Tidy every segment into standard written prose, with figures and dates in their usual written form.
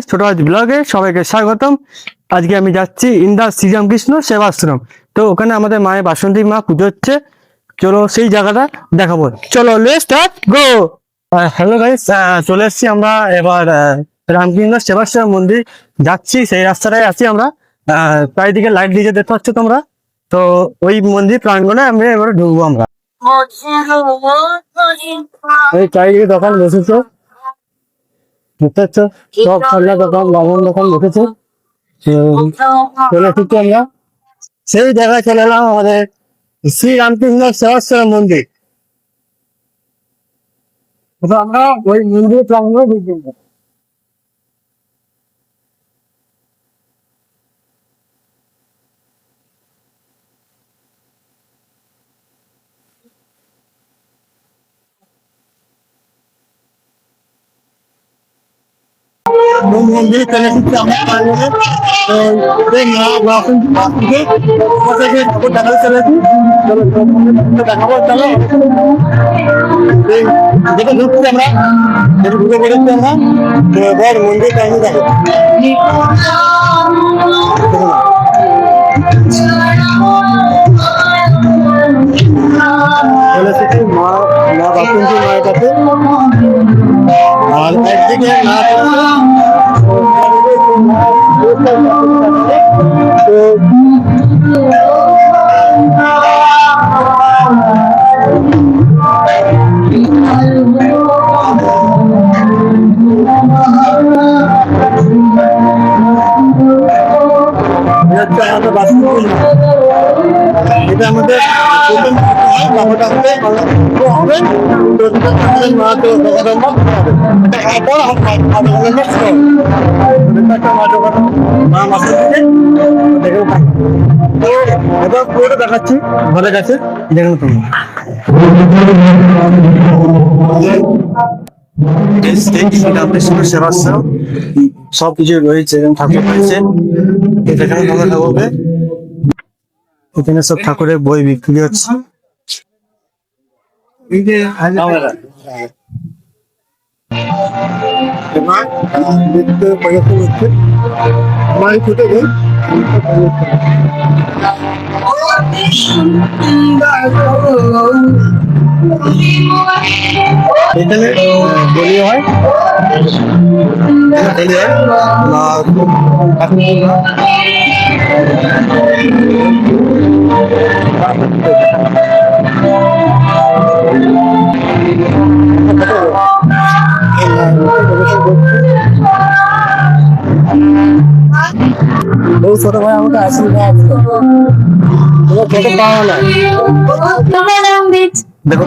ছোট হাতি ব্লগে সবাইকে স্বাগতম। আজকে আমি যাচ্ছি ইন্দা শ্রীরামকৃষ্ণ সেবাশ্রম। তো ওখানে আমাদের মায়ের বাসন্তী মা পুজো হচ্ছে। চলো সেই জায়গাটা দেখাবো। চলো let's start go. Hello guys, চলে এসেছি আমরা এবার রামকৃষ্ণ সেবাশ্রম মন্দির যাচ্ছি। সেই রাস্তাটায় আছি আমরা। চারিদিকে লাইট দিয়ে দেখতে পাচ্ছ তোমরা। তো ওই মন্দির প্রাঙ্গণে আমরা এবারে ঢুকবো আমরা। এই চারিদিকে দোকান বসেছে, বুঝতে পারছো? সব খেলনা দোকান, বামন দোকান বসেছে। চলে এসেছি আমরা সেই জায়গায়, চলে এলাম আমাদের শ্রী রামকৃষ্ণ সেবাশ্রম মন্দির। তো আমরা ওই মন্দির প্রাঙ্গণে ঢুকবো। মন্দিরে চলে এসেছি আমরা প্রাঙ্গণে। তো এই মা বাসন্তী মাকে ঠাকুর দেখাতে চলেছি। দেখাবো, চলো যেটা ঢুকছি আমরা, যেটা ঢুকে পড়েছি আমরা। তো এবার মন্দির প্রাঙ্গণে দেখো চলে এসেছি মা বাসন্তী মায়ের কাছে। আর একদিকে না এটা আমাদের পুরোটা দেখাচ্ছি ঘরে গেছে, দেখুন তুমি। রামকৃষ্ণ সেবাশ্রম সবকিছু রয়েছে, ঠাকুর রয়েছে এখানে। তোমরা ঠাকুরকে এখানে সব ঠাকুরের বই বিক্রি হচ্ছে। এখানে বলি হয়, ছোট ভাই আমাকে আশীর্বাদ ফটো পাওয়া না। দেখো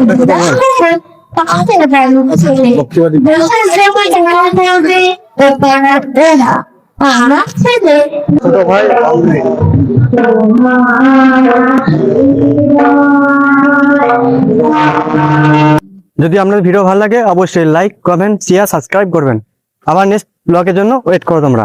যদি আপনাদের ভিডিও ভালো লাগে অবশ্যই লাইক, কমেন্ট, শেয়ার, সাবস্ক্রাইব করবেন। আবার নেক্সট ব্লগের জন্য ওয়েট করো তোমরা।